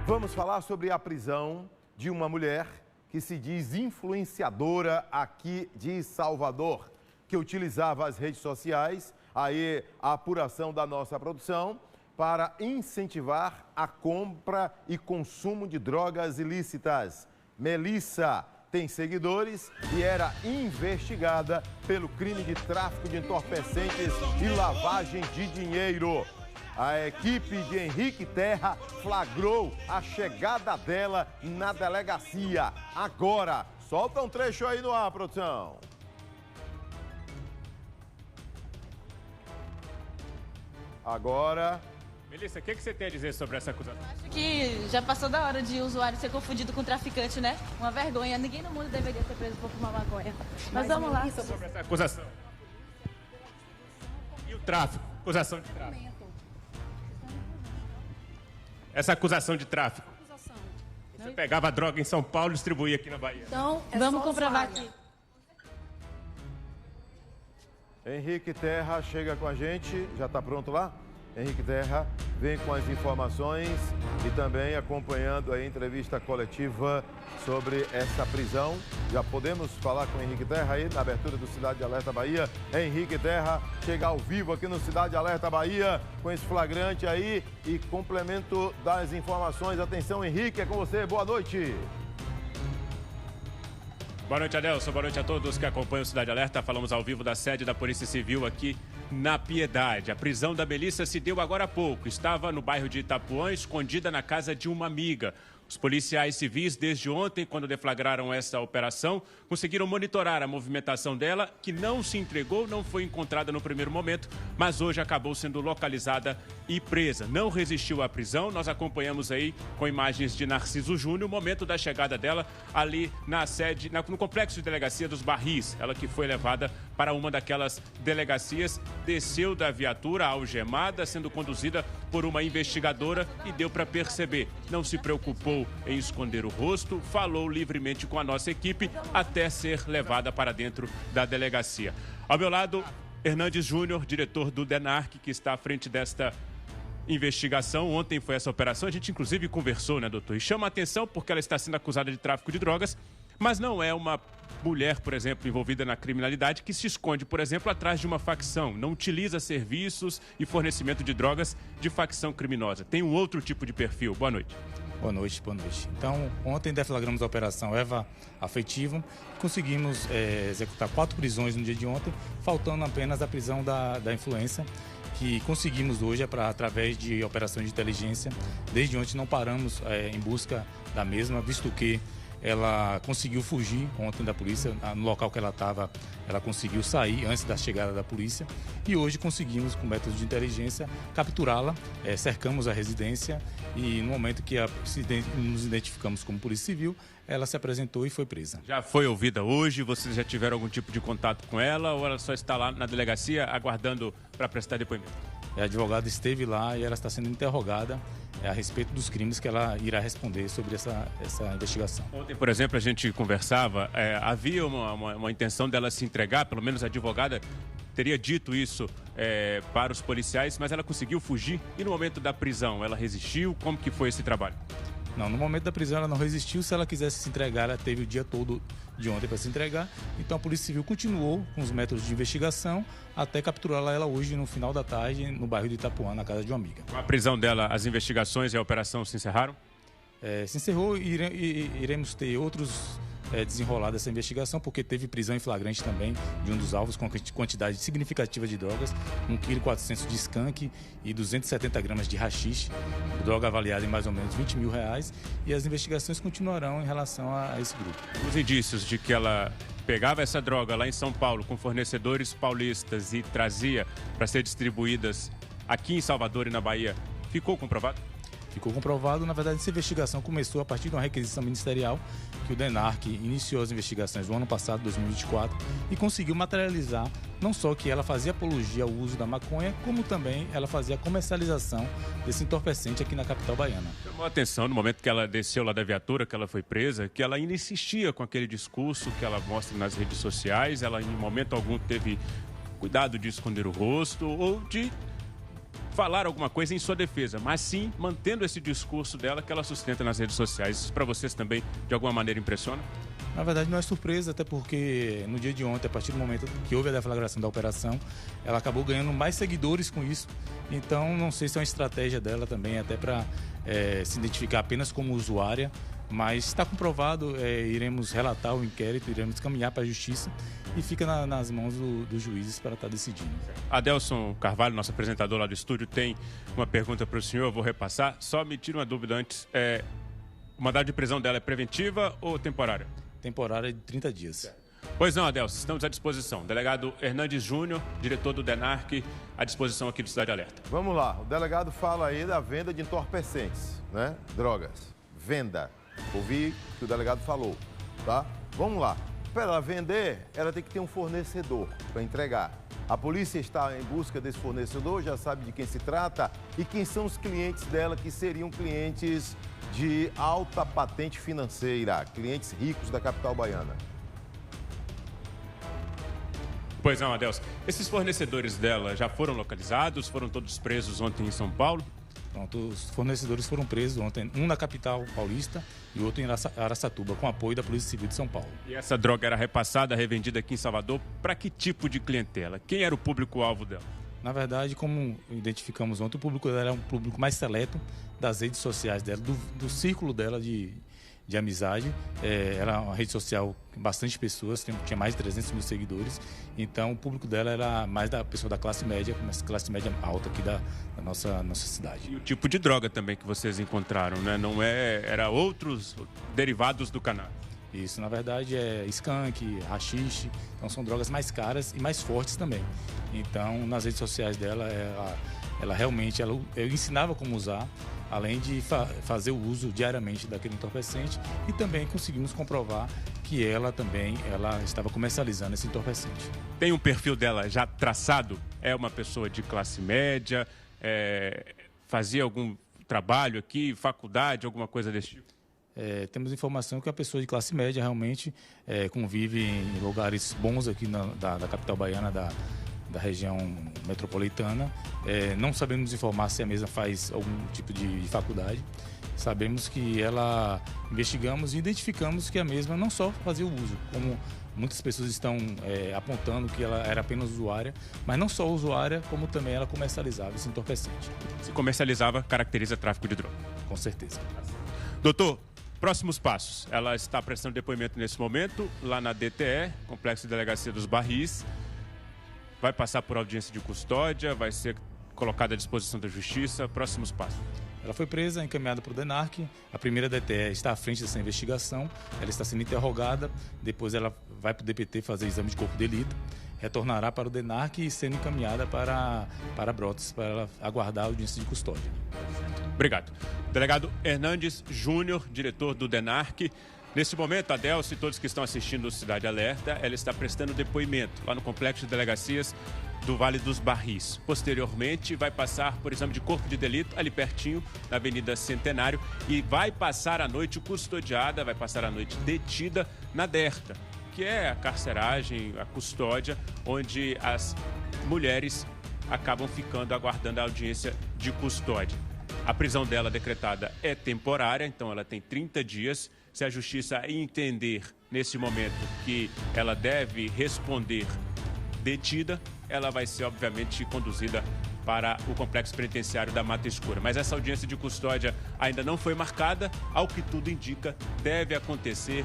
Vamos falar sobre a prisão de uma mulher que se diz influenciadora aqui de Salvador, que utilizava as redes sociais, aí a apuração da nossa produção, para incentivar a compra e consumo de drogas ilícitas. Melissa tem seguidores e era investigada pelo crime de tráfico de entorpecentes e lavagem de dinheiro. A equipe de Henrique Terra flagrou a chegada dela na delegacia. Agora, solta um trecho aí no ar, produção. Agora... Melissa, o que você tem a dizer sobre essa acusação? Acho que já passou da hora de o usuário ser confundido com traficante, né? Uma vergonha. Ninguém no mundo deveria ser preso por fumar maconha. Mas vamos lá. Sobre essa acusação. E o tráfico? Acusação de tráfico. Essa acusação de tráfico. Você pegava droga em São Paulo e distribuía aqui na Bahia. Então, vamos comprovar aqui. Henrique Terra chega com a gente. Já está pronto lá? Henrique Terra vem com as informações e também acompanhando a entrevista coletiva sobre essa prisão. Já podemos falar com o Henrique Terra aí na abertura do Cidade Alerta Bahia. Henrique Terra chega ao vivo aqui no Cidade Alerta Bahia com esse flagrante aí e complemento das informações. Atenção, Henrique, é com você. Boa noite. Boa noite, Adelson. Boa noite a todos que acompanham o Cidade Alerta. Falamos ao vivo da sede da Polícia Civil aqui na Piedade. A prisão da Melissa se deu agora há pouco. Estava no bairro de Itapuã, escondida na casa de uma amiga. Os policiais civis, desde ontem, quando deflagraram essa operação, conseguiram monitorar a movimentação dela, que não se entregou, não foi encontrada no primeiro momento, mas hoje acabou sendo localizada e presa. Não resistiu à prisão. Nós acompanhamos aí com imagens de Narciso Júnior o momento da chegada dela ali na sede, no complexo de delegacia dos Barris. Ela que foi levada para uma daquelas delegacias, desceu da viatura algemada, sendo conduzida por uma investigadora e deu para perceber. Não se preocupou em esconder o rosto, falou livremente com a nossa equipe até ser levada para dentro da delegacia. Ao meu lado, Hernandes Júnior, diretor do DENARC, que está à frente desta investigação. Ontem foi essa operação, a gente inclusive conversou, né, doutor? E chama a atenção porque ela está sendo acusada de tráfico de drogas, mas não é uma mulher, por exemplo, envolvida na criminalidade que se esconde, por exemplo, atrás de uma facção, não utiliza serviços e fornecimento de drogas de facção criminosa. Tem um outro tipo de perfil. Boa noite. Boa noite, boa noite. Então, ontem deflagramos a operação Eva Afetivo, conseguimos executar 4 prisões no dia de ontem, faltando apenas a prisão da influência, que conseguimos hoje através de operações de inteligência. Desde ontem não paramos em busca da mesma, visto que ela conseguiu fugir ontem da polícia, no local que ela estava, ela conseguiu sair antes da chegada da polícia e hoje conseguimos, com métodos de inteligência, capturá-la, cercamos a residência e no momento que nos identificamos como Polícia Civil, ela se apresentou e foi presa. Já foi ouvida hoje? Vocês já tiveram algum tipo de contato com ela ou ela só está lá na delegacia aguardando para prestar depoimento? A advogada esteve lá e ela está sendo interrogada a respeito dos crimes que ela irá responder sobre essa investigação. Ontem, por exemplo, a gente conversava, havia uma intenção dela se entregar, pelo menos a advogada teria dito isso para os policiais, mas ela conseguiu fugir e no momento da prisão ela resistiu? Como que foi esse trabalho? Não, no momento da prisão ela não resistiu. Se ela quisesse se entregar, ela teve o dia todo de ontem para se entregar. Então a Polícia Civil continuou com os métodos de investigação até capturá-la ela hoje no final da tarde no bairro de Itapuã, na casa de uma amiga. Com a prisão dela, as investigações e a operação se encerraram? Se encerrou e iremos ter outros desenrolar dessa investigação, porque teve prisão em flagrante também de um dos alvos com quantidade significativa de drogas, 1,4 kg de skunk e 270 gramas de haxixe, droga avaliada em mais ou menos R$20 mil, e as investigações continuarão em relação a esse grupo. Os indícios de que ela pegava essa droga lá em São Paulo com fornecedores paulistas e trazia para ser distribuídas aqui em Salvador e na Bahia, ficou comprovado? Ficou comprovado. Na verdade, essa investigação começou a partir de uma requisição ministerial que o DENARC iniciou as investigações no ano passado, 2024, e conseguiu materializar não só que ela fazia apologia ao uso da maconha, como também ela fazia a comercialização desse entorpecente aqui na capital baiana. Chamou a atenção no momento que ela desceu lá da viatura, que ela foi presa, que ela ainda insistia com aquele discurso que ela mostra nas redes sociais. Ela em momento algum teve cuidado de esconder o rosto ou de falar alguma coisa em sua defesa, mas sim mantendo esse discurso dela que ela sustenta nas redes sociais. Isso para vocês também, de alguma maneira, impressiona? Na verdade, não é surpresa, até porque no dia de ontem, a partir do momento que houve a deflagração da operação, ela acabou ganhando mais seguidores com isso. Então, não sei se é uma estratégia dela também, até para se identificar apenas como usuária, mas está comprovado, iremos relatar o inquérito, iremos caminhar para a justiça e fica nas mãos dos juízes para estar decidindo. Adelson Carvalho, nosso apresentador lá do estúdio, tem uma pergunta para o senhor, eu vou repassar. Só me tira uma dúvida antes, o mandado de prisão dela é preventiva ou temporária? Temporária de 30 dias. Pois não, Adelson, estamos à disposição. Delegado Hernandes Júnior, diretor do DENARC, à disposição aqui do Cidade Alerta. Vamos lá, o delegado fala aí da venda de entorpecentes, né? Drogas. Venda. Ouvi o que o delegado falou, tá? Vamos lá. Para ela vender, ela tem que ter um fornecedor para entregar. A polícia está em busca desse fornecedor, já sabe de quem se trata e quem são os clientes dela, que seriam clientes de alta patente financeira, clientes ricos da capital baiana. Pois não, Adelson. Esses fornecedores dela já foram localizados? Foram todos presos ontem em São Paulo? Pronto, os fornecedores foram presos ontem, um na capital paulista e outro em Araçatuba, com apoio da Polícia Civil de São Paulo. E essa droga era repassada, revendida aqui em Salvador, para que tipo de clientela? Quem era o público-alvo dela? Na verdade, como identificamos ontem, o público dela é um público mais seleto das redes sociais dela, do círculo dela de amizade. Era uma rede social com bastante pessoas, tinha mais de 300 mil seguidores. Então, o público dela era mais da pessoa da classe média alta aqui da nossa cidade. E o tipo de droga também que vocês encontraram, né? Não era outros derivados do cannabis? Isso, na verdade, é skunk, haxixe. Então, são drogas mais caras e mais fortes também. Então, nas redes sociais dela, ela realmente eu ensinava como usar, além de fazer o uso diariamente daquele entorpecente, e também conseguimos comprovar que ela estava comercializando esse entorpecente. Tem um perfil dela já traçado? É uma pessoa de classe média? Fazia algum trabalho aqui, faculdade, alguma coisa desse tipo? Temos informação que a pessoa de classe média realmente convive em lugares bons aqui da capital baiana, da região metropolitana. Não sabemos informar se a mesma faz algum tipo de faculdade. Sabemos que investigamos e identificamos que a mesma não só fazia o uso, como muitas pessoas estão apontando que ela era apenas usuária, mas não só usuária, como também ela comercializava esse entorpecente. Se comercializava, caracteriza tráfico de droga? Com certeza. Doutor, próximos passos. Ela está prestando depoimento nesse momento, lá na DTE, Complexo de Delegacia dos Barris. Vai passar por audiência de custódia, vai ser colocada à disposição da Justiça. Próximos passos. Ela foi presa, encaminhada para o DENARC. A primeira DTE está à frente dessa investigação. Ela está sendo interrogada. Depois ela vai para o DPT fazer exame de corpo de delito. Retornará para o DENARC e sendo encaminhada para Brotas, para ela aguardar a audiência de custódia. Obrigado. Delegado Hernandes Júnior, diretor do DENARC. Nesse momento, a Delcy e todos que estão assistindo o Cidade Alerta, ela está prestando depoimento lá no Complexo de Delegacias do Vale dos Barris. Posteriormente, vai passar por exame de corpo de delito, ali pertinho, na Avenida Centenário, e vai passar a noite custodiada, vai passar a noite detida na DERTA, que é a carceragem, a custódia, onde as mulheres acabam ficando aguardando a audiência de custódia. A prisão dela decretada é temporária, então ela tem 30 dias. Se a Justiça entender nesse momento que ela deve responder detida, ela vai ser, obviamente, conduzida para o Complexo Penitenciário da Mata Escura. Mas essa audiência de custódia ainda não foi marcada. Ao que tudo indica, deve acontecer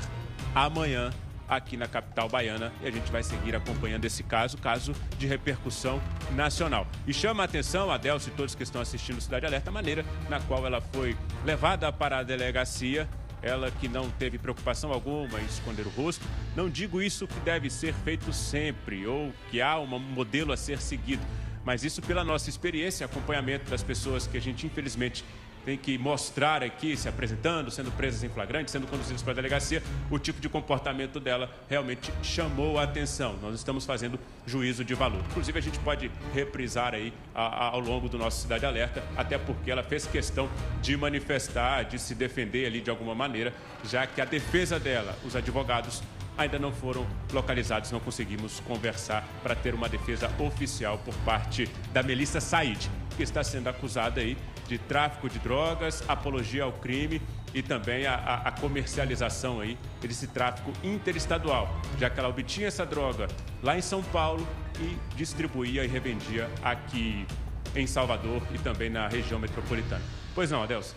amanhã aqui na capital baiana, e a gente vai seguir acompanhando esse caso de repercussão nacional. E chama a atenção, a Delcy e todos que estão assistindo o Cidade Alerta, a maneira na qual ela foi levada para a delegacia. Ela que não teve preocupação alguma em esconder o rosto. Não digo isso que deve ser feito sempre ou que há um modelo a ser seguido, mas isso pela nossa experiência, acompanhamento das pessoas que a gente infelizmente tem que mostrar aqui, se apresentando, sendo presas em flagrante, sendo conduzidas para a delegacia. O tipo de comportamento dela realmente chamou a atenção. Nós estamos fazendo juízo de valor. Inclusive, a gente pode reprisar aí ao longo do nosso Cidade Alerta, até porque ela fez questão de manifestar, de se defender ali de alguma maneira, já que a defesa dela, os advogados, ainda não foram localizados, não conseguimos conversar para ter uma defesa oficial por parte da Melissa Said, porque está sendo acusada aí de tráfico de drogas, apologia ao crime e também a comercialização aí desse tráfico interestadual, já que ela obtinha essa droga lá em São Paulo e distribuía e revendia aqui em Salvador e também na região metropolitana. Pois não, Adelson?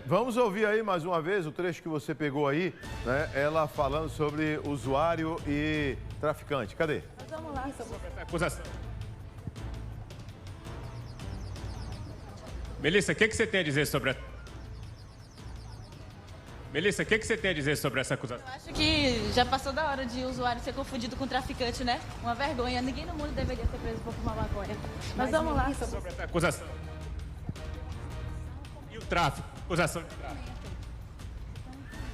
Vamos ouvir aí mais uma vez o trecho que você pegou aí, né? Ela falando sobre usuário e traficante. Cadê? Vamos lá. Sobre essa acusação. Melissa, o que você tem a dizer sobre a... Melissa, o que você tem a dizer sobre essa acusação? Eu acho que já passou da hora de usuário ser confundido com traficante, né? Uma vergonha. Ninguém no mundo deveria ser preso por fumar maconha. Mas vamos lá. Sobre essa acusação. E o tráfico? Acusação de tráfico.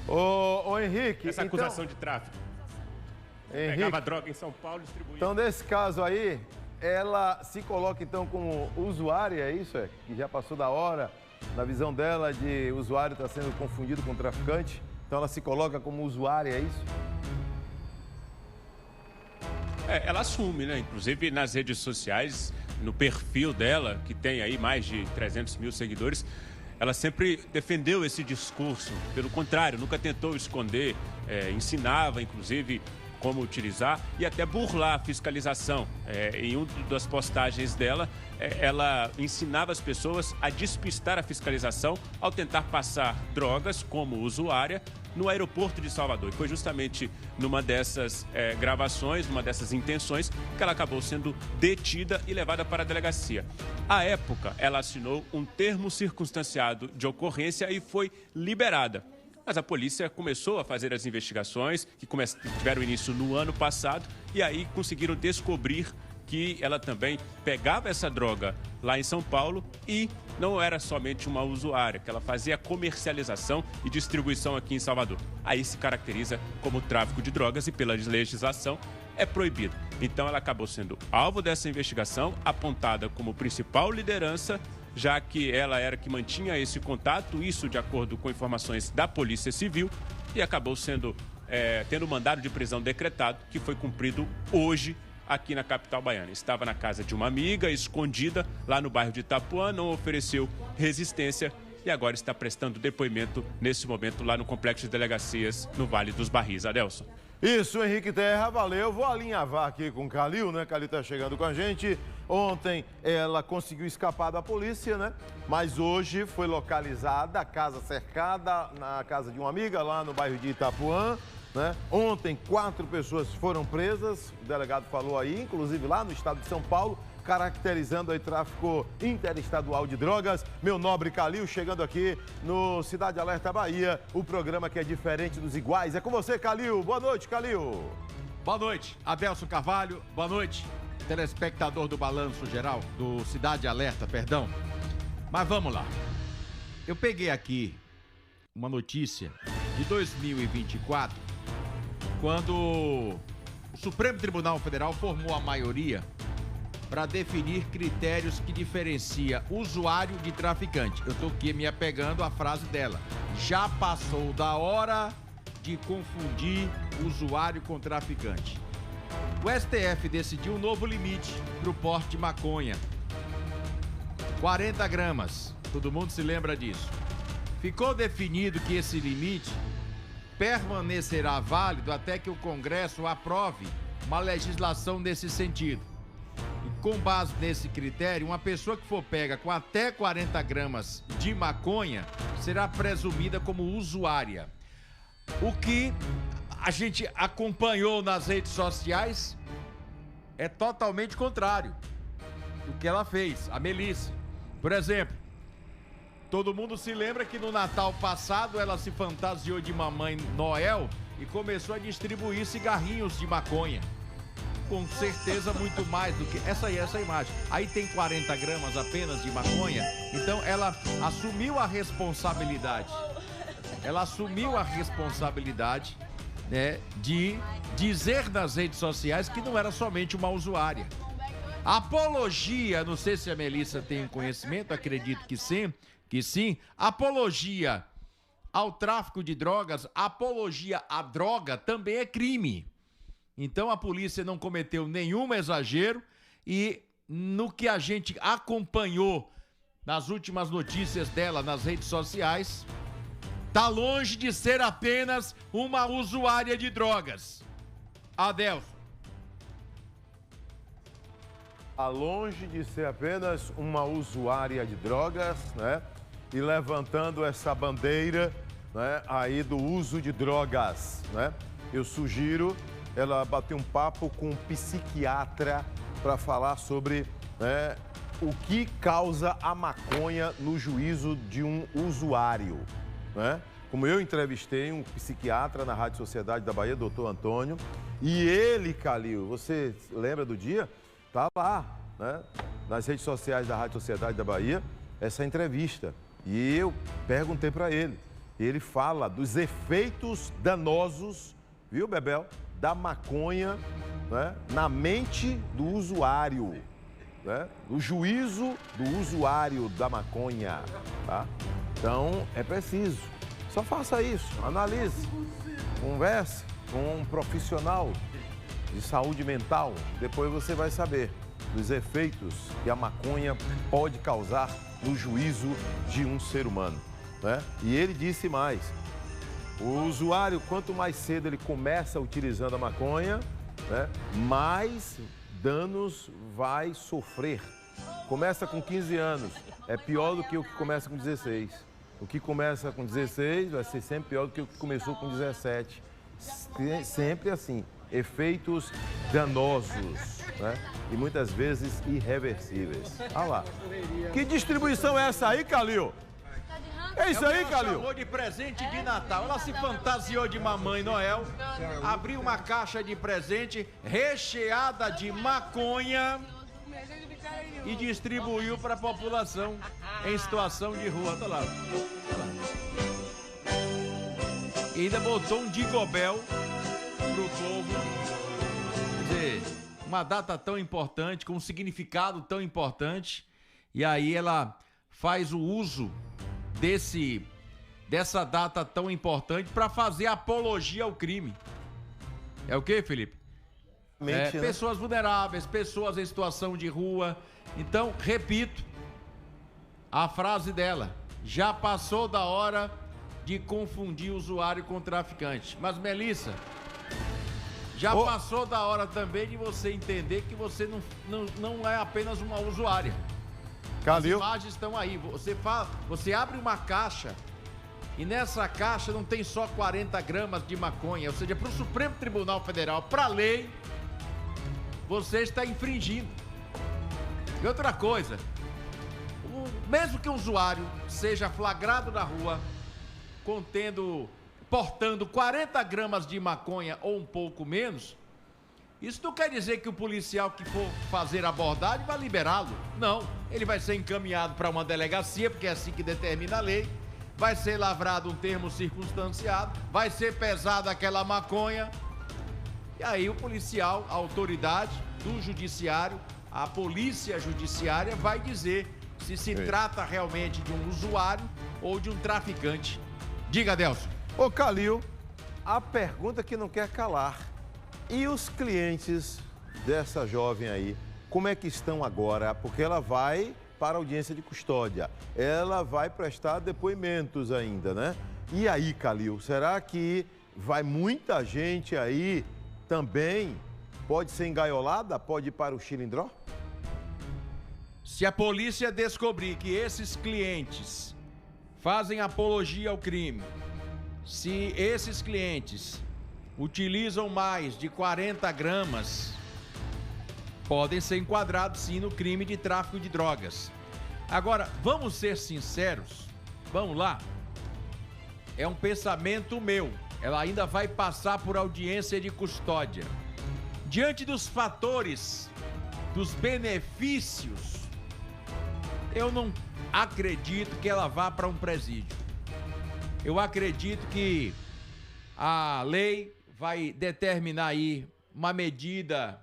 Ô Henrique... Essa acusação de tráfico. Henrique, pegava droga em São Paulo e distribuía. Então, nesse caso aí, ela se coloca então como usuária, é isso? Que já passou da hora, na visão dela, de usuário está sendo confundido com traficante. Então ela se coloca como usuária, é isso? Ela assume, né? Inclusive nas redes sociais, no perfil dela, que tem aí mais de 300 mil seguidores, ela sempre defendeu esse discurso. Pelo contrário, nunca tentou esconder, ensinava, inclusive, como utilizar e até burlar a fiscalização. Em uma das postagens dela, ela ensinava as pessoas a despistar a fiscalização ao tentar passar drogas como usuária no aeroporto de Salvador. E foi justamente numa dessas gravações, numa dessas intenções, que ela acabou sendo detida e levada para a delegacia. À época, ela assinou um termo circunstanciado de ocorrência e foi liberada. Mas a polícia começou a fazer as investigações, que tiveram início no ano passado, e aí conseguiram descobrir que ela também pegava essa droga lá em São Paulo e não era somente uma usuária, que ela fazia comercialização e distribuição aqui em Salvador. Aí se caracteriza como tráfico de drogas e pela legislação é proibido. Então ela acabou sendo alvo dessa investigação, apontada como principal liderança, já que ela era que mantinha esse contato, isso de acordo com informações da Polícia Civil, e acabou sendo tendo mandado de prisão decretado, que foi cumprido hoje aqui na capital baiana. Estava na casa de uma amiga, escondida lá no bairro de Itapuã, não ofereceu resistência e agora está prestando depoimento nesse momento lá no Complexo de Delegacias no Vale dos Barris. Adelson. Isso, Henrique Terra, valeu. Vou alinhavar aqui com o Calil, né? Calil tá chegando com a gente. Ontem ela conseguiu escapar da polícia, né? Mas hoje foi localizada, a casa cercada, na casa de uma amiga lá no bairro de Itapuã, né? Ontem 4 pessoas foram presas, o delegado falou aí, inclusive lá no estado de São Paulo, caracterizando aí tráfico interestadual de drogas. Meu nobre Calil chegando aqui no Cidade Alerta Bahia, o programa que é diferente dos iguais. É com você, Calil. Boa noite, Calil. Boa noite, Adelson Carvalho. Boa noite, telespectador do Balanço Geral, do Cidade Alerta, perdão. Mas vamos lá. Eu peguei aqui uma notícia de 2024, quando o Supremo Tribunal Federal formou a maioria para definir critérios que diferencia usuário de traficante. Eu estou aqui me apegando à frase dela. Já passou da hora de confundir usuário com traficante. O STF decidiu um novo limite para o porte de maconha. 40 gramas. Todo mundo se lembra disso. Ficou definido que esse limite permanecerá válido até que o Congresso aprove uma legislação nesse sentido. E com base nesse critério, uma pessoa que for pega com até 40 gramas de maconha será presumida como usuária. O que a gente acompanhou nas redes sociais é totalmente contrário do que ela fez, a Melissa. Por exemplo, todo mundo se lembra que no Natal passado ela se fantasiou de Mamãe Noel e começou a distribuir cigarrinhos de maconha. Com certeza muito mais do que essa imagem. Aí tem 40 gramas apenas de maconha. Então ela assumiu a responsabilidade. Ela assumiu a responsabilidade, né, de dizer nas redes sociais que não era somente uma usuária. Apologia, não sei se a Melissa tem conhecimento, acredito que sim. Apologia ao tráfico de drogas, apologia à droga também é crime. Então a polícia não cometeu nenhum exagero e no que a gente acompanhou nas últimas notícias dela nas redes sociais, tá longe de ser apenas uma usuária de drogas. Adelson. Tá longe de ser apenas uma usuária de drogas, né? E levantando essa bandeira, né, aí do uso de drogas, né? Eu sugiro ela bater um papo com um psiquiatra para falar sobre, né, o que causa a maconha no juízo de um usuário, né? Como eu entrevistei um psiquiatra na Rádio Sociedade da Bahia, doutor Antônio, e ele, Calil, você lembra do dia? Tá lá, né, nas redes sociais da Rádio Sociedade da Bahia, essa entrevista. E eu perguntei para ele. Ele fala dos efeitos danosos, viu, Bebel, da maconha, né, na mente do usuário, né, no juízo do usuário da maconha, tá? Então, é preciso. Só faça isso, analise, converse com um profissional de saúde mental. Depois você vai saber dos efeitos que a maconha pode causar no juízo de um ser humano, né? E ele disse mais, o usuário, quanto mais cedo ele começa utilizando a maconha, né, mais danos vai sofrer. Começa com 15 anos, é pior do que o que começa com 16. O que começa com 16 vai ser sempre pior do que o que começou com 17. Sempre assim, efeitos danosos, né? E muitas vezes irreversíveis. Olha lá. Que distribuição é essa aí, Calil? É isso aí, Calil? Ela chamou de presente de Natal. Ela se fantasiou de Mamãe Noel, abriu uma caixa de presente recheada de maconha e distribuiu para a população em situação de rua. Olha lá. E ainda botou um digobel pro povo. Quer dizer, uma data tão importante, com um significado tão importante, e aí ela faz o uso dessa data tão importante para fazer apologia ao crime. É o quê, Felipe? Né? Pessoas vulneráveis, pessoas em situação de rua. Então, repito a frase dela: já passou da hora de confundir usuário com traficante. Mas, Melissa, já passou da hora também de você entender que você não é apenas uma usuária. Calil. As imagens estão aí. Você abre uma caixa e nessa caixa não tem só 40 gramas de maconha. Ou seja, para o Supremo Tribunal Federal, para a lei, você está infringindo. E outra coisa, mesmo que o usuário seja flagrado na rua portando 40 gramas de maconha ou um pouco menos, isso não quer dizer que o policial que for fazer a abordagem vai liberá-lo. Não, ele vai ser encaminhado para uma delegacia, porque é assim que determina a lei, vai ser lavrado um termo circunstanciado, vai ser pesada aquela maconha, e aí o policial, a autoridade do judiciário, a polícia judiciária vai dizer se trata realmente de um usuário ou de um traficante. Diga, Adelson. Ô, Calil, a pergunta que não quer calar. E os clientes dessa jovem aí, como é que estão agora? Porque ela vai para a audiência de custódia. Ela vai prestar depoimentos ainda, né? E aí, Calil, será que vai muita gente aí também? Pode ser engaiolada? Pode ir para o Chilindró? Se a polícia descobrir que esses clientes fazem apologia ao crime, se esses clientes utilizam mais de 40 gramas, podem ser enquadrados sim no crime de tráfico de drogas. Agora, vamos ser sinceros, vamos lá, é um pensamento meu, ela ainda vai passar por audiência de custódia. Diante dos fatores, dos benefícios, eu não acredito que ela vá para um presídio. Eu acredito que a lei vai determinar aí uma medida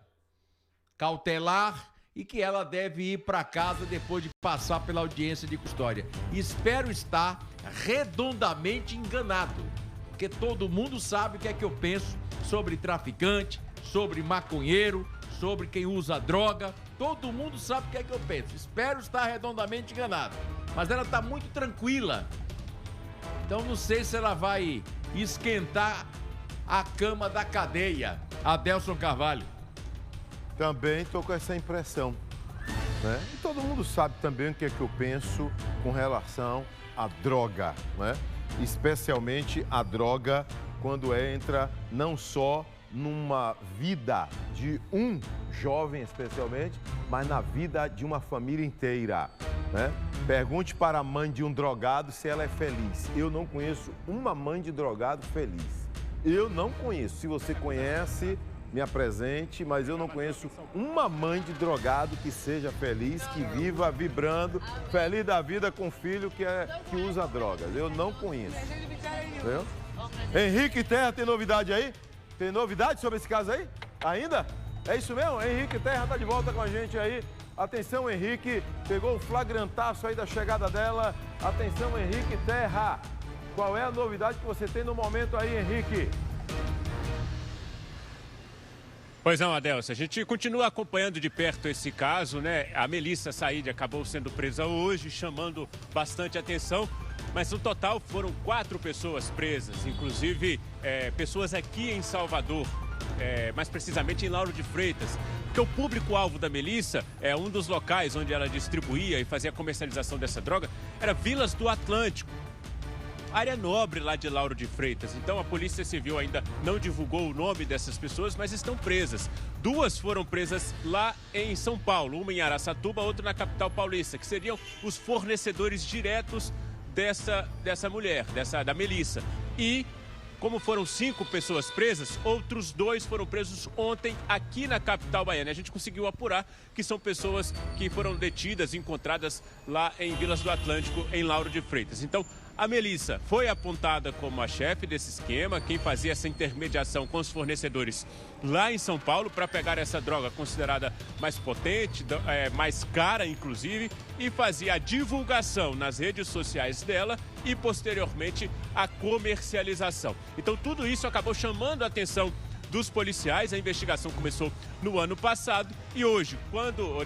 cautelar e que ela deve ir para casa depois de passar pela audiência de custódia. Espero estar redondamente enganado, porque todo mundo sabe o que é que eu penso sobre traficante, sobre maconheiro, sobre quem usa droga. Todo mundo sabe o que é que eu penso. Espero estar redondamente enganado. Mas ela está muito tranquila. Então não sei se ela vai esquentar a cama da cadeia. Adelson Carvalho. Também estou com essa impressão, né? E todo mundo sabe também o que é que eu penso com relação à droga, né? Especialmente a droga quando entra não só numa vida de um jovem especialmente, mas na vida de uma família inteira, né? Pergunte para a mãe de um drogado se ela é feliz. Eu não conheço uma mãe de drogado feliz. Eu não conheço. Se você conhece, me apresente, mas eu não conheço uma mãe de drogado que seja feliz, que viva vibrando, feliz da vida com o filho que usa drogas. Eu não conheço. Entendeu? Henrique Terra, tem novidade aí? Tem novidade sobre esse caso aí? Ainda? É isso mesmo? Henrique Terra está de volta com a gente aí. Atenção, Henrique, pegou o flagrantaço aí da chegada dela. Atenção, Henrique Terra. Qual é a novidade que você tem no momento aí, Henrique? Pois não, Adelson, a gente continua acompanhando de perto esse caso, né? A Melissa Said acabou sendo presa hoje, chamando bastante atenção. Mas no total foram 4 pessoas presas, inclusive pessoas aqui em Salvador, mais precisamente em Lauro de Freitas. Porque o público-alvo da Melissa, um dos locais onde ela distribuía e fazia a comercialização dessa droga, era Vilas do Atlântico, área nobre lá de Lauro de Freitas. Então a Polícia Civil ainda não divulgou o nome dessas pessoas, mas estão presas. 2 foram presas lá em São Paulo, uma em Araçatuba, outra na capital paulista, que seriam os fornecedores diretos dessa mulher, da Melissa. E, como foram 5 pessoas presas, outros 2 foram presos ontem aqui na capital baiana. A gente conseguiu apurar que são pessoas que foram detidas, encontradas lá em Vilas do Atlântico, em Lauro de Freitas. Então, a Melissa foi apontada como a chefe desse esquema, quem fazia essa intermediação com os fornecedores lá em São Paulo para pegar essa droga considerada mais potente, mais cara inclusive, e fazia a divulgação nas redes sociais dela e posteriormente a comercialização. Então tudo isso acabou chamando a atenção dos policiais. A investigação começou no ano passado e hoje,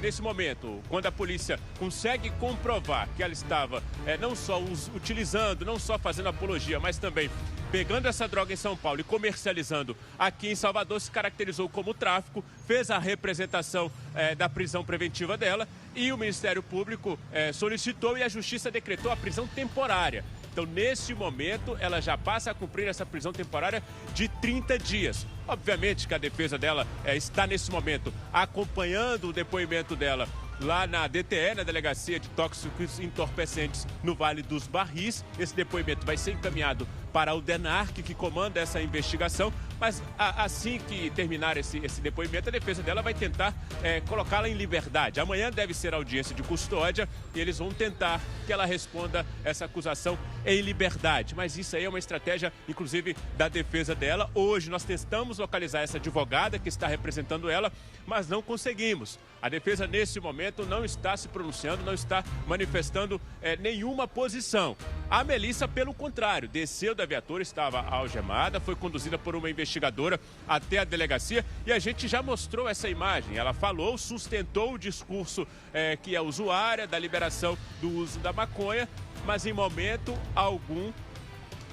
nesse momento, quando a polícia consegue comprovar que ela estava não só utilizando, não só fazendo apologia, mas também pegando essa droga em São Paulo e comercializando aqui em Salvador, se caracterizou como tráfico, fez a representação da prisão preventiva dela e o Ministério Público solicitou e a Justiça decretou a prisão temporária. Então, neste momento, ela já passa a cumprir essa prisão temporária de 30 dias. Obviamente que a defesa dela está, nesse momento, acompanhando o depoimento dela lá na DTE, na Delegacia de Tóxicos Entorpecentes, no Vale dos Barris. Esse depoimento vai ser encaminhado para o DENARC, que comanda essa investigação, mas assim que terminar esse depoimento, a defesa dela vai tentar colocá-la em liberdade. Amanhã deve ser a audiência de custódia e eles vão tentar que ela responda essa acusação em liberdade. Mas isso aí é uma estratégia, inclusive, da defesa dela. Hoje nós tentamos localizar essa advogada que está representando ela, mas não conseguimos. A defesa, nesse momento, não está se pronunciando, não está manifestando nenhuma posição. A Melissa, pelo contrário, desceu da viatura, estava algemada, foi conduzida por uma investigadora até a delegacia e a gente já mostrou essa imagem. Ela falou, sustentou o discurso que é usuária da liberação do uso da maconha, mas em momento algum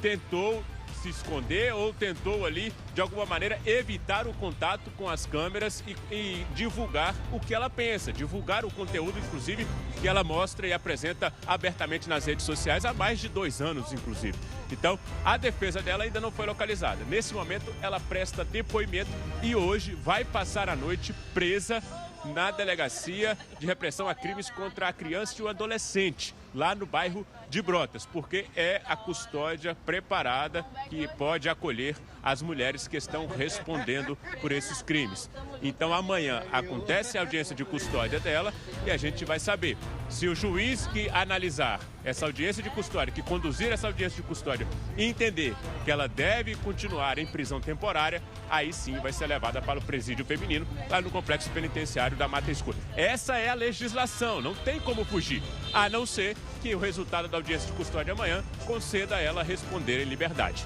tentou se esconder ou tentou ali, de alguma maneira, evitar o contato com as câmeras e divulgar o que ela pensa, divulgar o conteúdo, inclusive, que ela mostra e apresenta abertamente nas redes sociais há mais de 2 anos, inclusive. Então, a defesa dela ainda não foi localizada. Nesse momento, ela presta depoimento e hoje vai passar a noite presa na Delegacia de Repressão a Crimes contra a Criança e o Adolescente, lá no bairro de Brotas, porque é a custódia preparada que pode acolher as mulheres que estão respondendo por esses crimes. Então amanhã acontece a audiência de custódia dela e a gente vai saber se o juiz que analisar essa audiência de custódia, que conduzir essa audiência de custódia e entender que ela deve continuar em prisão temporária, aí sim vai ser levada para o presídio feminino, lá no complexo penitenciário da Mata Escura. Essa é a legislação, não tem como fugir, a não ser que o resultado da audiência de custódia amanhã conceda a ela responder em liberdade.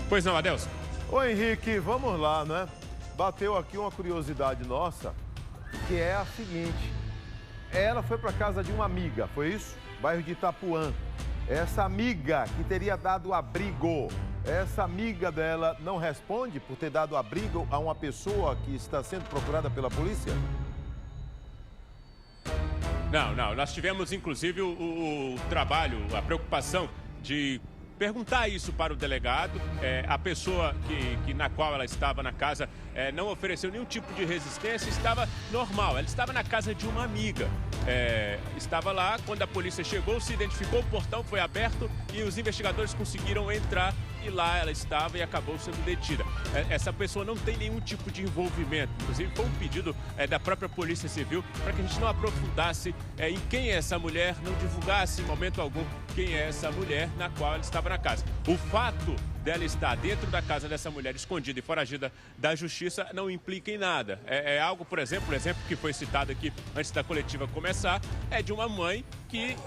Pois não, Adelson? Ô Henrique, vamos lá, né? bateu aqui uma curiosidade nossa, que é a seguinte. Ela foi para casa de uma amiga, foi isso? Bairro de Itapuã. Essa amiga que teria dado abrigo, essa amiga dela não responde por ter dado abrigo a uma pessoa que está sendo procurada pela polícia? Não. Nós tivemos, inclusive, o trabalho, a preocupação de perguntar isso para o delegado. A pessoa na qual ela estava na casa não ofereceu nenhum tipo de resistência, estava normal. Ela estava na casa de uma amiga. Estava lá, quando a polícia chegou, se identificou, o portão foi aberto e os investigadores conseguiram entrar e lá ela estava e acabou sendo detida. Essa pessoa não tem nenhum tipo de envolvimento. Inclusive, foi um pedido da própria Polícia Civil para que a gente não aprofundasse em quem é essa mulher, não divulgasse em momento algum quem é essa mulher na qual ela estava na casa. O fato dela estar dentro da casa dessa mulher, escondida e foragida da justiça, não implica em nada. É algo, por exemplo, o exemplo que foi citado aqui antes da coletiva começar, é de uma mãe que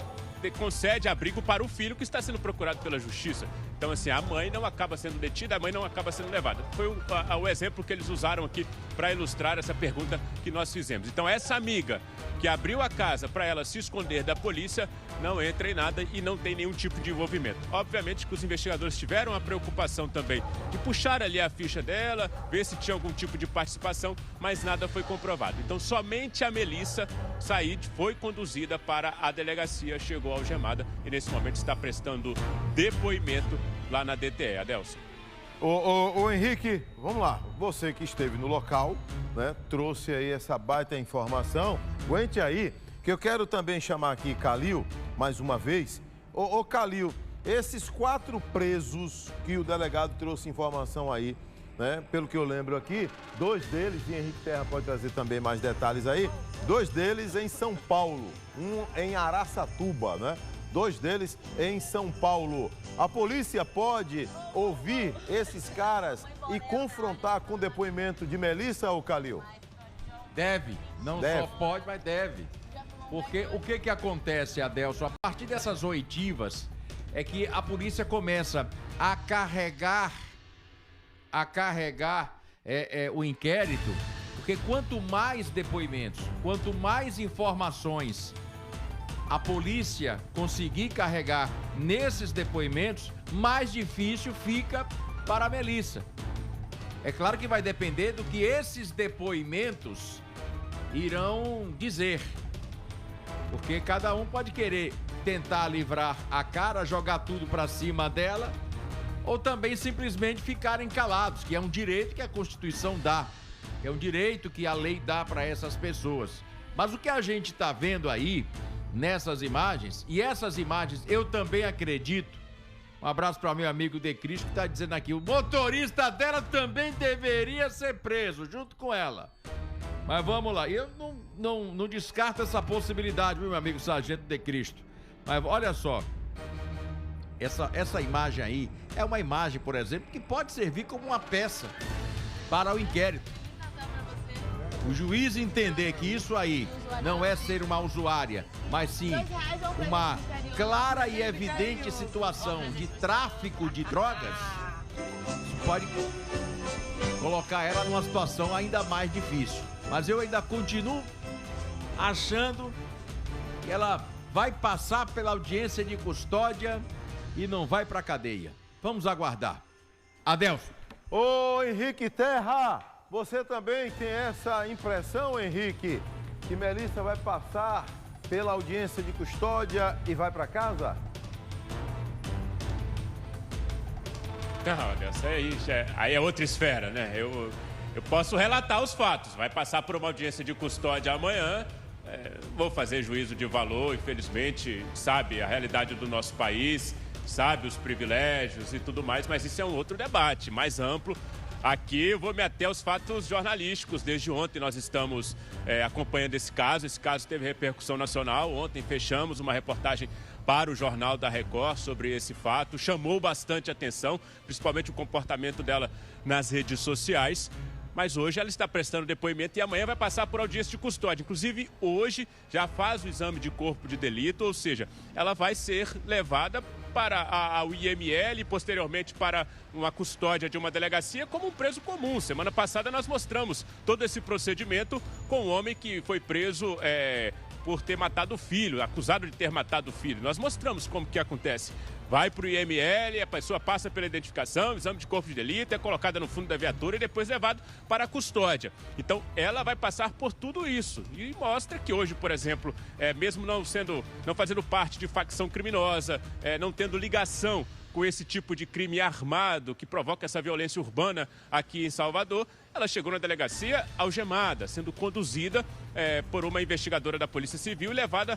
concede abrigo para o filho que está sendo procurado pela justiça. Então, assim, a mãe não acaba sendo detida, a mãe não acaba sendo levada. Foi o exemplo que eles usaram aqui para ilustrar essa pergunta que nós fizemos. Então, essa amiga que abriu a casa para ela se esconder da polícia, não entra em nada e não tem nenhum tipo de envolvimento. Obviamente que os investigadores tiveram a preocupação também de puxar ali a ficha dela, ver se tinha algum tipo de participação, mas nada foi comprovado. Então, somente a Melissa Said foi conduzida para a delegacia, chegou algemada e nesse momento está prestando depoimento lá na DTE. Adelson. Ô Henrique, vamos lá. Você que esteve no local, né, trouxe aí essa baita informação. Aguente aí, que eu quero também chamar aqui Calil, mais uma vez. Ô Calil, esses 4 presos que o delegado trouxe informação aí, né, pelo que eu lembro aqui, 2 deles, e Henrique Terra pode trazer também mais detalhes aí, 2 deles em São Paulo, um em Araçatuba, né? 2 deles em São Paulo. A polícia pode ouvir esses caras e confrontar com o depoimento de Melissa ou Calil? Deve. Não só pode, mas deve. Porque o que acontece, Adelson? A partir dessas oitivas é que a polícia começa a carregar o inquérito, porque quanto mais depoimentos, quanto mais informações a polícia conseguir carregar nesses depoimentos, mais difícil fica para a Melissa. É claro que vai depender do que esses depoimentos irão dizer, porque cada um pode querer tentar livrar a cara, jogar tudo para cima dela, ou também simplesmente ficarem calados, que é um direito que a Constituição dá, é um direito que a lei dá para essas pessoas. Mas o que a gente está vendo aí nessas imagens, e essas imagens eu também acredito, um abraço para meu amigo De Cristo que está dizendo aqui, o motorista dela também deveria ser preso, junto com ela. Mas vamos lá, eu não descarto essa possibilidade, meu amigo Sargento De Cristo. Mas olha só, essa imagem aí é uma imagem, por exemplo, que pode servir como uma peça para o inquérito. O juiz entender que isso aí não é ser uma usuária, mas sim uma clara e evidente situação de tráfico de drogas, pode colocar ela numa situação ainda mais difícil. Mas eu ainda continuo achando que ela vai passar pela audiência de custódia e não vai para a cadeia. Vamos aguardar. Adelson. Ô Henrique Terra, você também tem essa impressão, Henrique, que Melissa vai passar pela audiência de custódia e vai para casa? Não, Adelson, aí é outra esfera, né? Eu posso relatar os fatos. Vai passar por uma audiência de custódia amanhã. Vou fazer juízo de valor, infelizmente, sabe a realidade do nosso país, sabe os privilégios e tudo mais, mas isso é um outro debate mais amplo. Aqui eu vou me ater aos fatos jornalísticos. Desde ontem nós estamos acompanhando esse caso. Esse caso teve repercussão nacional. Ontem fechamos uma reportagem para o Jornal da Record sobre esse fato. Chamou bastante atenção, principalmente o comportamento dela nas redes sociais. Mas hoje ela está prestando depoimento e amanhã vai passar por audiência de custódia. Inclusive, hoje já faz o exame de corpo de delito, ou seja, ela vai ser levada para o IML e posteriormente para uma custódia de uma delegacia como um preso comum. Semana passada nós mostramos todo esse procedimento com um homem que foi preso por ter matado o filho, acusado de ter matado o filho. Nós mostramos como que acontece. Vai para o IML, a pessoa passa pela identificação, exame de corpo de delito, é colocada no fundo da viatura e depois levado para a custódia. Então, ela vai passar por tudo isso. E mostra que hoje, por exemplo, mesmo não fazendo parte de facção criminosa, não tendo ligação com esse tipo de crime armado que provoca essa violência urbana aqui em Salvador, ela chegou na delegacia algemada, sendo conduzida por uma investigadora da Polícia Civil e levada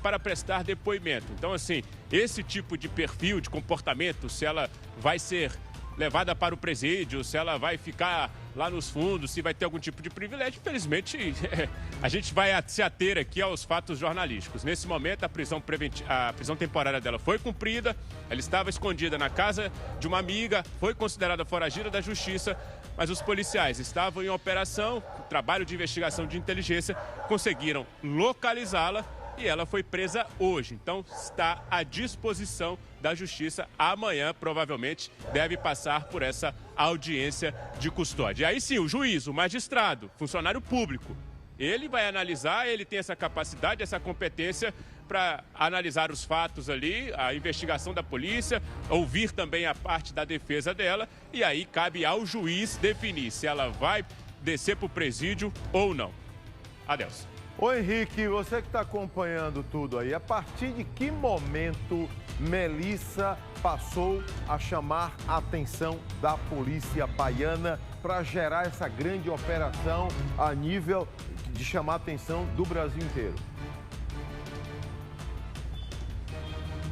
para prestar depoimento. Então, assim, esse tipo de perfil, de comportamento, se ela vai ser levada para o presídio, se ela vai ficar lá nos fundos, se vai ter algum tipo de privilégio, infelizmente a gente vai se ater aqui aos fatos jornalísticos. Nesse momento, a prisão temporária dela foi cumprida, ela estava escondida na casa de uma amiga, foi considerada foragida da justiça, mas os policiais estavam em operação, trabalho de investigação de inteligência, conseguiram localizá-la e ela foi presa hoje. Então, está à disposição da Justiça. Amanhã, provavelmente, deve passar por essa audiência de custódia. E aí sim, o juiz, o magistrado, funcionário público, ele vai analisar, ele tem essa capacidade, essa competência para analisar os fatos ali, a investigação da polícia, ouvir também a parte da defesa dela, e aí cabe ao juiz definir se ela vai descer para o presídio ou não. Adeus. Ô Henrique, você que está acompanhando tudo aí, a partir de que momento Melissa passou a chamar a atenção da polícia baiana para gerar essa grande operação a nível de chamar a atenção do Brasil inteiro?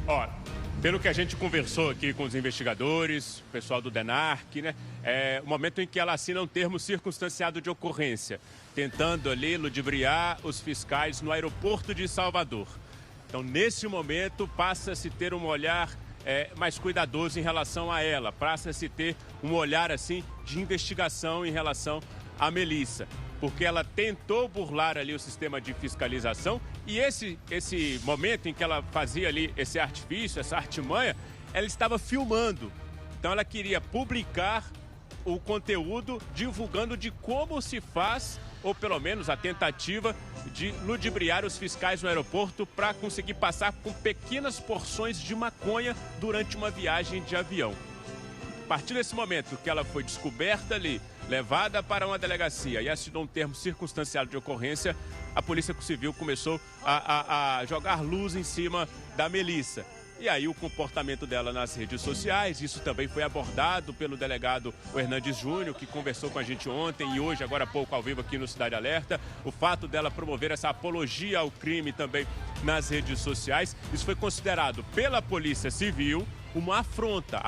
Ora, pelo que a gente conversou aqui com os investigadores, o pessoal do DENARC, né? É o momento em que ela assina um termo circunstanciado de ocorrência, tentando ali ludibriar os fiscais no aeroporto de Salvador. Então, nesse momento, passa-se a ter um olhar mais cuidadoso em relação a ela, passa-se a ter um olhar, assim, de investigação em relação a Melissa, porque ela tentou burlar ali o sistema de fiscalização e esse momento em que ela fazia ali esse artifício, essa artimanha, ela estava filmando. Então, ela queria publicar o conteúdo divulgando de como se faz, ou pelo menos a tentativa de ludibriar os fiscais no aeroporto para conseguir passar com pequenas porções de maconha durante uma viagem de avião. A partir desse momento que ela foi descoberta ali, levada para uma delegacia e assinou um termo circunstanciado de ocorrência, a Polícia Civil começou a jogar luz em cima da Melissa. E aí o comportamento dela nas redes sociais, isso também foi abordado pelo delegado Hernandes Júnior, que conversou com a gente ontem e hoje, agora há pouco, ao vivo aqui no Cidade Alerta. O fato dela promover essa apologia ao crime também nas redes sociais, isso foi considerado pela Polícia Civil uma afronta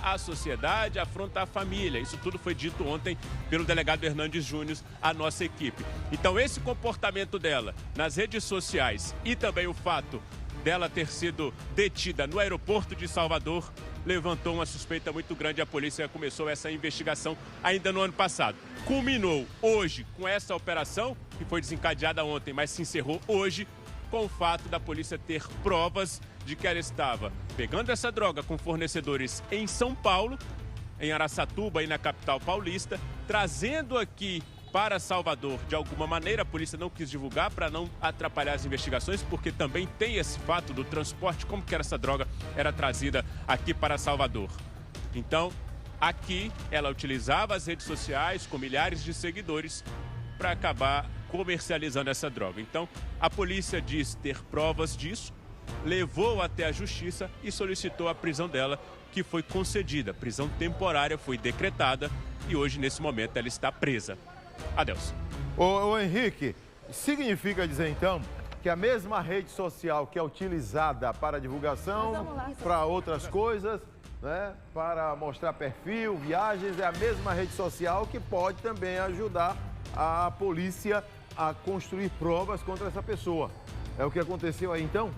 à sociedade, afronta à família. Isso tudo foi dito ontem pelo delegado Hernandes Júnior à nossa equipe. Então esse comportamento dela nas redes sociais e também o fato dela ter sido detida no aeroporto de Salvador levantou uma suspeita muito grande. A polícia começou essa investigação ainda no ano passado. Culminou hoje com essa operação, que foi desencadeada ontem, mas se encerrou hoje, com o fato da polícia ter provas de que ela estava pegando essa droga com fornecedores em São Paulo, em Araçatuba e na capital paulista, trazendo aqui para Salvador de alguma maneira. A polícia não quis divulgar para não atrapalhar as investigações, porque também tem esse fato do transporte, como que essa droga era trazida aqui para Salvador. Então, aqui ela utilizava as redes sociais com milhares de seguidores para acabar comercializando essa droga. Então, a polícia diz ter provas disso, levou até a justiça e solicitou a prisão dela, que foi concedida. A prisão temporária foi decretada e hoje, nesse momento, ela está presa. Adeus. Ô Henrique, significa dizer então que a mesma rede social que é utilizada para divulgação, para outras coisas, né, para mostrar perfil, viagens, é a mesma rede social que pode também ajudar a polícia a construir provas contra essa pessoa. É o que aconteceu aí então?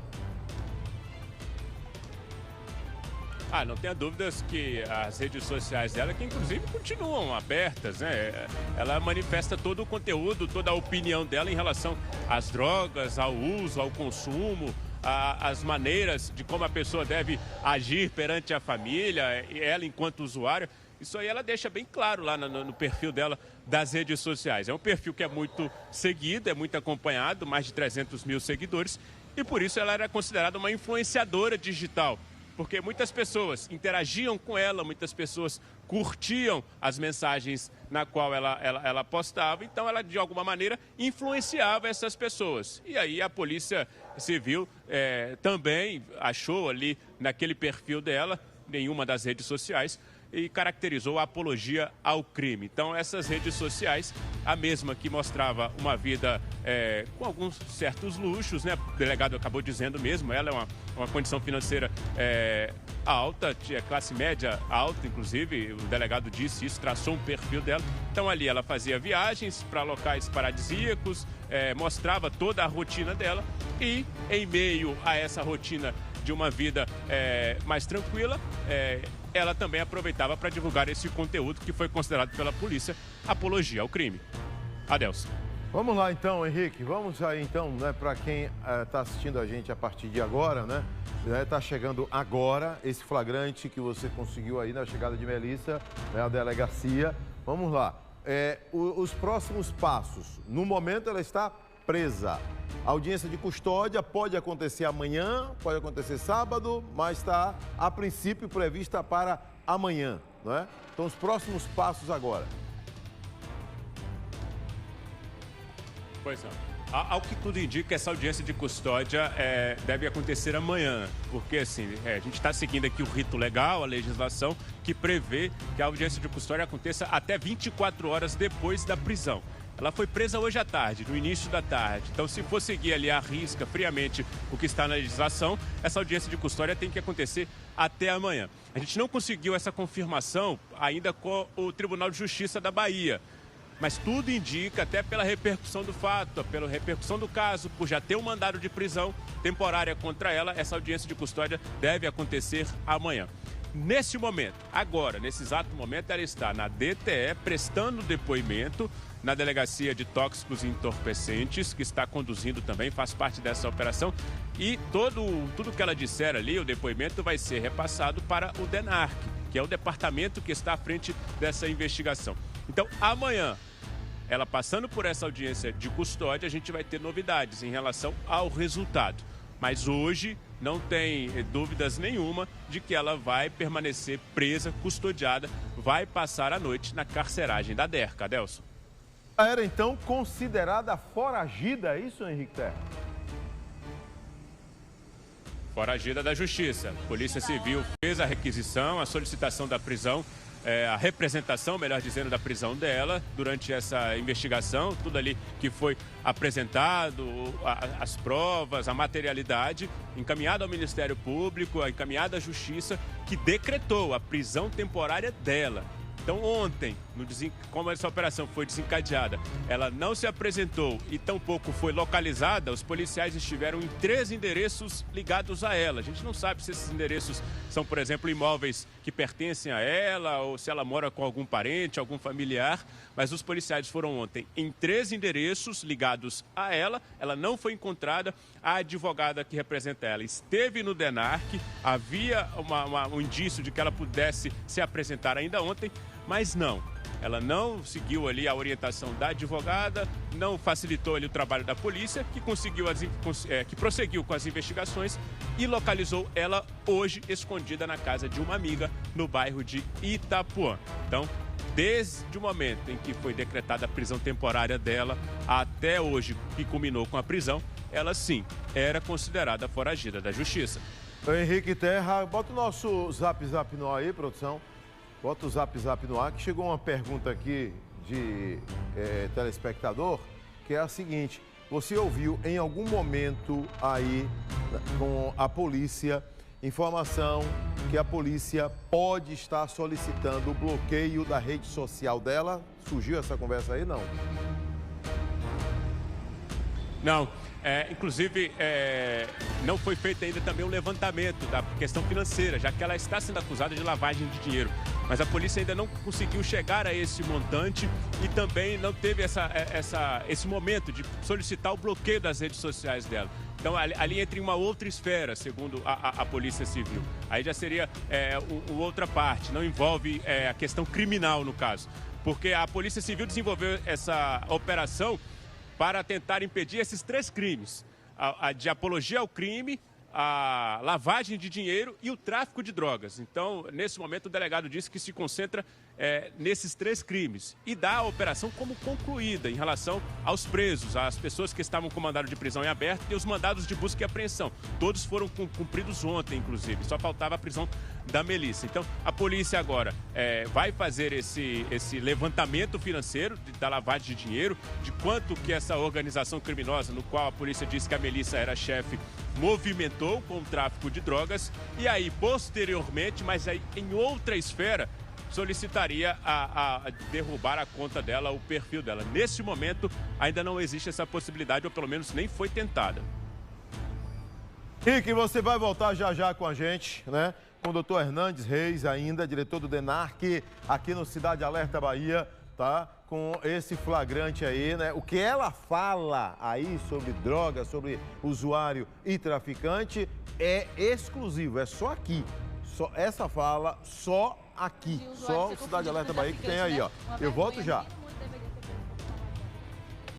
Não tenha dúvidas que as redes sociais dela, que inclusive continuam abertas, né? Ela manifesta todo o conteúdo, toda a opinião dela em relação às drogas, ao uso, ao consumo, as maneiras de como a pessoa deve agir perante a família, ela enquanto usuária. Isso aí ela deixa bem claro lá no perfil dela das redes sociais. É um perfil que é muito seguido, é muito acompanhado, mais de 300 mil seguidores, e por isso ela era considerada uma influenciadora digital, porque muitas pessoas interagiam com ela, muitas pessoas curtiam as mensagens na qual ela postava, então ela de alguma maneira influenciava essas pessoas. E aí a Polícia Civil também achou ali naquele perfil dela, nenhuma das redes sociais, e caracterizou a apologia ao crime. Então, essas redes sociais, a mesma que mostrava uma vida com alguns certos luxos, né? O delegado acabou dizendo mesmo, ela é uma condição financeira alta, classe média alta, inclusive, o delegado disse isso, traçou um perfil dela. Então, ali ela fazia viagens para locais paradisíacos, mostrava toda a rotina dela e, em meio a essa rotina de uma vida mais tranquila, ela também aproveitava para divulgar esse conteúdo que foi considerado pela polícia apologia ao crime. Adelson. Vamos lá então, Henrique, vamos aí então, né, para quem está assistindo a gente a partir de agora, né, está chegando agora esse flagrante que você conseguiu aí na chegada de Melissa, né, a delegacia. Vamos lá, os próximos passos. No momento ela está presa. A audiência de custódia pode acontecer amanhã, pode acontecer sábado, mas está, a princípio, prevista para amanhã, não é? Então, os próximos passos agora. Pois é. Ao que tudo indica, essa audiência de custódia deve acontecer amanhã, porque assim, a gente está seguindo aqui o rito legal, a legislação, que prevê que a audiência de custódia aconteça até 24 horas depois da prisão. Ela foi presa hoje à tarde, no início da tarde. Então, se for seguir ali à risca, friamente, o que está na legislação, essa audiência de custódia tem que acontecer até amanhã. A gente não conseguiu essa confirmação ainda com o Tribunal de Justiça da Bahia. Mas tudo indica, até pela repercussão do fato, pela repercussão do caso, por já ter um mandado de prisão temporária contra ela, essa audiência de custódia deve acontecer amanhã. Nesse momento, agora, nesse exato momento, ela está na DTE prestando depoimento na Delegacia de Tóxicos e Entorpecentes, que está conduzindo também, faz parte dessa operação. E tudo que ela disser ali, o depoimento vai ser repassado para o DENARC, que é o departamento que está à frente dessa investigação. Então, amanhã, ela passando por essa audiência de custódia, a gente vai ter novidades em relação ao resultado. Mas hoje não tem dúvidas nenhuma de que ela vai permanecer presa, custodiada, vai passar a noite na carceragem da DERCA. Adelson. Era então considerada foragida, é isso, Henrique Terra? Foragida da Justiça. A Polícia Civil fez a requisição, a solicitação da prisão, a representação, melhor dizendo, da prisão dela durante essa investigação, tudo ali que foi apresentado, as provas, a materialidade, encaminhado ao Ministério Público, encaminhado à Justiça, que decretou a prisão temporária dela. Então, ontem, como essa operação foi desencadeada, ela não se apresentou e tampouco foi localizada, os policiais estiveram em 3 endereços ligados a ela. A gente não sabe se esses endereços são, por exemplo, imóveis que pertencem a ela ou se ela mora com algum parente, algum familiar, mas os policiais foram ontem em 3 endereços ligados a ela não foi encontrada. A advogada que representa ela esteve no DENARC, havia um indício de que ela pudesse se apresentar ainda ontem, mas não. Ela não seguiu ali a orientação da advogada, não facilitou ali o trabalho da polícia, que prosseguiu com as investigações e localizou ela hoje escondida na casa de uma amiga no bairro de Itapuã. Então, desde o momento em que foi decretada a prisão temporária dela até hoje, que culminou com a prisão, ela sim era considerada foragida da Justiça. Henrique Terra, bota o nosso zap no ar aí, produção. Bota o zap no ar, que chegou uma pergunta aqui de telespectador, que é a seguinte: você ouviu em algum momento aí com a polícia informação que a polícia pode estar solicitando o bloqueio da rede social dela? Surgiu essa conversa aí, não? Não. Inclusive, não foi feito ainda também um levantamento da questão financeira, já que ela está sendo acusada de lavagem de dinheiro. Mas a polícia ainda não conseguiu chegar a esse montante e também não teve esse momento de solicitar o bloqueio das redes sociais dela. Então, ali entra em uma outra esfera, segundo a Polícia Civil. Aí já seria outra parte, não envolve a questão criminal, no caso. Porque a Polícia Civil desenvolveu essa operação para tentar impedir esses 3 crimes. A de apologia ao crime, a lavagem de dinheiro e o tráfico de drogas. Então, nesse momento, o delegado disse que se concentra nesses 3 crimes e dá a operação como concluída em relação aos presos, às pessoas que estavam com mandado de prisão em aberto e os mandados de busca e apreensão. Todos foram cumpridos ontem, inclusive. Só faltava a prisão da Melissa. Então, a polícia agora vai fazer esse levantamento financeiro da lavagem de dinheiro, de quanto que essa organização criminosa, no qual a polícia disse que a Melissa era chefe, movimentou com o tráfico de drogas. E aí, posteriormente, mas aí em outra esfera, solicitaria a derrubar a conta dela, o perfil dela. Nesse momento, ainda não existe essa possibilidade, ou pelo menos nem foi tentada. Rick, você vai voltar já com a gente, né? Com o doutor Hernandes Reis ainda, diretor do DENARC, aqui no Cidade Alerta Bahia, tá? Com esse flagrante aí, né? O que ela fala aí sobre droga, sobre usuário e traficante é exclusivo, é só aqui. Só essa fala, só aqui. Só o Cidade Alerta Bahia que tem aí, ó. Eu volto já.